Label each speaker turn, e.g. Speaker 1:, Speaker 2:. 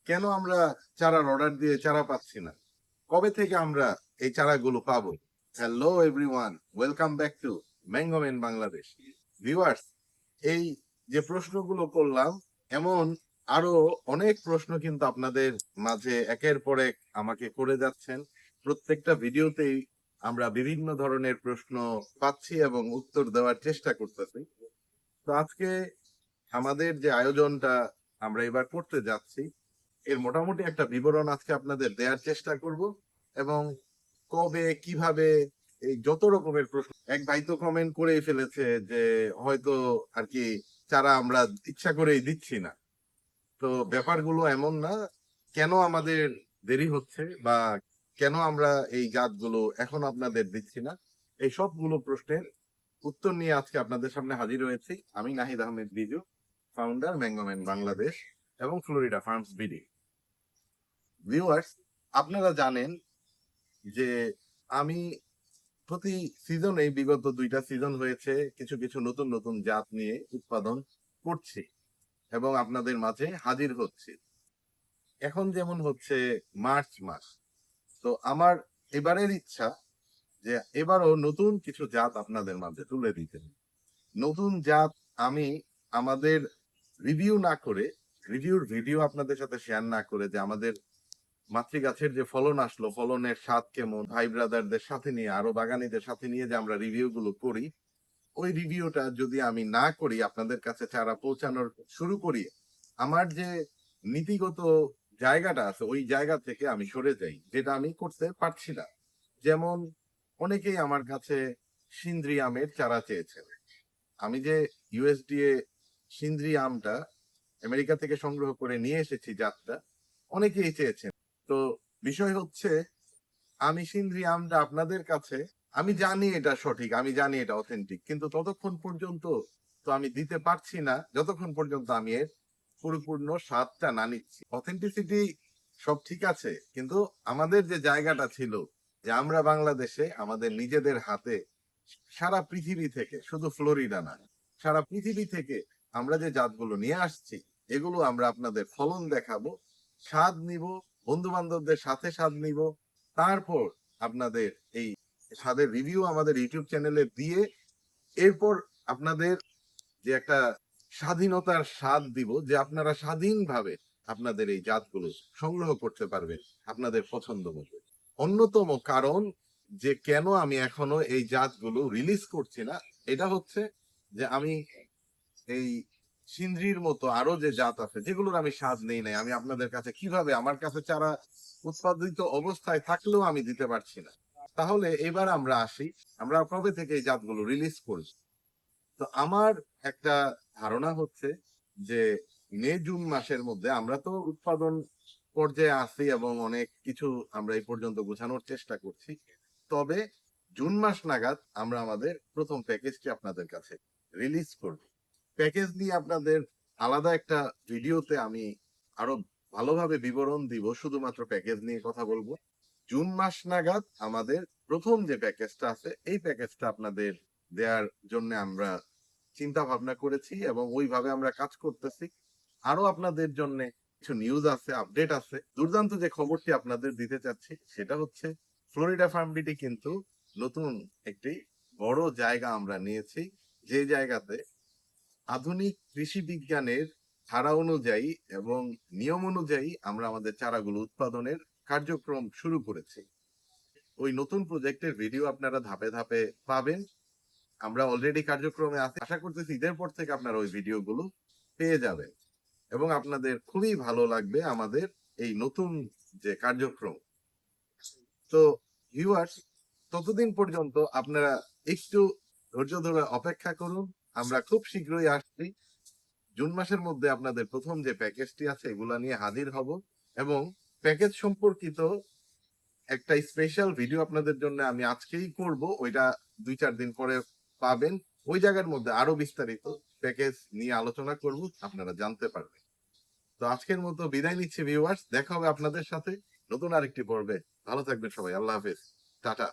Speaker 1: কেন আমরা চারার অর্ডার দিয়ে চারা পাচ্ছি না? কবে থেকে আমরা এই চারাগুলো পাবো? Hello everyone, welcome back to mango man Bangladesh. Viewers, এই যে প্রশ্নগুলো করলাম, এমন আরো অনেক প্রশ্ন কিন্তু আপনাদের মাঝে একের পর এক আমাকে করে যাচ্ছেন। প্রত্যেকটা ভিডিওতেই আমরা বিভিন্ন ধরনের প্রশ্ন পাচ্ছি এবং উত্তর দেওয়ার চেষ্টা করতেছি। তো আজকে আমাদের যে আয়োজনটা আমরা এবার করতে যাচ্ছি, এর মোটামুটি একটা বিবরণ আজকে আপনাদের দেওয়ার চেষ্টা করব। এবং কবে, কিভাবে, এই যত রকমের প্রশ্ন, এক ভাই তো কমেন্ট করেই ফেলেছে যে হয়তো আর কি চারা আমরা ইচ্ছা করেই দিচ্ছি না। তো ব্যাপারগুলো এমন না। কেন আমাদের দেরি হচ্ছে বা কেন আমরা এই জাতগুলো এখন আপনাদের দিচ্ছি না, এই সবগুলো প্রশ্নের উত্তর নিয়ে আজকে আপনাদের সামনে হাজির হয়েছি। আমি নাহিদ আহমেদ বিজু, ফাউন্ডার ম্যাঙ্গোম্যান বাংলাদেশ এবং ফ্লোরিডা ফার্মস বিডি। ভিউয়ার্স, আপনারা জানেন যে আমি প্রতি সিজনে, বিগত 2টা সিজন হয়েছে, কিছু কিছু নতুন নতুন জাত নিয়ে উৎপাদন করছি এবং আপনাদের মাঝে হাজির হচ্ছি। এখন যেমন হচ্ছে মার্চ মাস, তো আমার এবারের ইচ্ছা যে এবারও নতুন কিছু জাত আপনাদের মাঝে তুলে দিতে। নতুন জাত আমি আমাদের রিভিউ না করে, রিভিউর ভিডিও আপনাদের সাথে শেয়ার না করে, যে আমাদের মাতৃগাছের যে ফলন আসলো, ফলনের স্বাদ কেমন, ভাই ব্রাদারদের সাথে নিয়ে, আরো বাগানীদের সাথে নিয়ে যে আমরা রিভিউ গুলো করি, ওই রিভিউটা যদি আমি না করি, আপনাদের কাছে চারা পৌঁছানোর শুরু করি, আমার যে নীতিগত জায়গাটা আছে ওই জায়গা থেকে আমি সরে যাই, যেটা আমি করতে পারছি না। যেমন অনেকেই আমার কাছে সিন্দ্রি আমের চারা চেয়েছেন। আমি যে ইউএসডিএ সিন্দ্রি আমটা আমেরিকা থেকে সংগ্রহ করে নিয়ে এসেছি জাতটা, অনেকেই চেয়েছেন। তো বিষয় হচ্ছে, আমি সিন্দ্রি আমটা আপনাদের কাছে, আমি জানি এটা সঠিক, আমি জানি এটা অথেন্টিক, কিন্তু ততক্ষণ পর্যন্ত তো আমি দিতে পারছি না যতক্ষণ পর্যন্ত আমি এর পরিপূর্ণ স্বাদটা না নিচ্ছি। অথেন্টিসিটি সব ঠিক আছে, কিন্তু আমাদের যে জায়গাটা ছিল, যে আমরা বাংলাদেশে আমাদের নিজেদের হাতে সারা পৃথিবী থেকে, শুধু ফ্লোরিডা না, সারা পৃথিবী থেকে আমরা যে জাতগুলো নিয়ে আসছি, এগুলো আমরা আপনাদের ফলন দেখাবো, স্বাদ নিব, বন্ধু বান্ধবদের সাথে স্বাদ নিব, তারপর আপনাদের এই স্বাদের রিভিউ আমাদের ইউটিউব চ্যানেলে দিয়ে, এরপর আপনাদের যে একটা স্বাধীনতার স্বাদ দিব, যে আপনারা স্বাধীনভাবে আপনাদের এই জাতগুলো সংগ্রহ করতে পারবেন আপনাদের পছন্দ মতো। অন্যতম কারণ যে কেন আমি এখনো এই জাতগুলো রিলিজ করছি না, এটা হচ্ছে যে আমি এই সিন্দ্রির মতো আরো যে জাত আছে যেগুলোর আমি স্বাদ নেই নাই, আমি আপনাদের কাছে কিভাবে, আমার কাছে চারা উৎপাদিত অবস্থায় থাকলেও আমি দিতে পারছি না। তাহলে এবার আমরা আসি, আমরা কবে থেকে এই জাতগুলো রিলিজ করব। তো আমার একটা ধারণা হচ্ছে যে মে জুন মাসের মধ্যে, আমরা তো উৎপাদন পর্যায়ে আছি এবং অনেক কিছু আমরা এই পর্যন্ত গোছানোর চেষ্টা করছি, তবে জুন মাস নাগাদ আমরা আমাদের প্রথম প্যাকেজটি আপনাদের কাছে রিলিজ করব। প্যাকেজ নিয়ে আপনাদের আলাদা একটা ভিডিওতে আমি আরো ভালোভাবে বিবরণ দিব, শুধুমাত্র প্যাকেজ নিয়ে কথা বলবো। জুন মাস নাগাদ আমাদের প্রথম যে প্যাকেজটা আছে, এই প্যাকেজটা আপনাদের দেওয়ার জন্য আমরা চিন্তা ভাবনা করেছি এবং ওইভাবে আমরা কাজ করতেছি। আরো আপনাদের জন্য কিছু নিউজ আছে, আপডেট আছে। দুর্দান্ত যে খবরটি আপনাদের দিতে চাচ্ছি সেটা হচ্ছে, ফ্লোরিডা ফার্ম বিডি কিন্তু নতুন একটি বড় জায়গা আমরা নিয়েছি, যে জায়গাতে আধুনিক কৃষি বিজ্ঞানের ধারা অনুযায়ী এবং নিয়ম অনুযায়ী আমরা আমাদের চারাগুলো উৎপাদনের কার্যক্রম শুরু করেছি। ওই নতুন প্রজেক্টের ভিডিও আপনারা ধাপে ধাপে পাবেন। আমরা অলরেডি কার্যক্রমে আছি, আশা করতেছি ঈদের পর থেকে আপনারা ওই ভিডিওগুলো পেয়ে যাবেন এবং আপনাদের খুবই ভালো লাগবে আমাদের এই নতুন যে কার্যক্রম। তো ভিউয়ার্স, ততদিন পর্যন্ত আপনারা একটু ধৈর্য ধরে অপেক্ষা করুন। আমরা খুব শীঘ্রই আসছি। জুন মাসের মধ্যে আপনাদের প্রথম যে প্যাকেজটি আছে এগুলা নিয়ে হাজির হব এবং প্যাকেজ সম্পর্কিত একটা স্পেশাল ভিডিও আপনাদের জন্য আমি আজকেই করব, ওইটা 2-4 দিন পরে পাবেন। ওই জায়গার মধ্যে আরো বিস্তারিত প্যাকেজ নিয়ে আলোচনা করব, আপনারা জানতে পারবেন। তো আজকের মতো বিদায় নিচ্ছি ভিউয়ার্স, দেখা হবে আপনাদের সাথে নতুন আরেকটি পর্বে। ভালো থাকবেন সবাই, আল্লাহ হাফেজ, টাটা।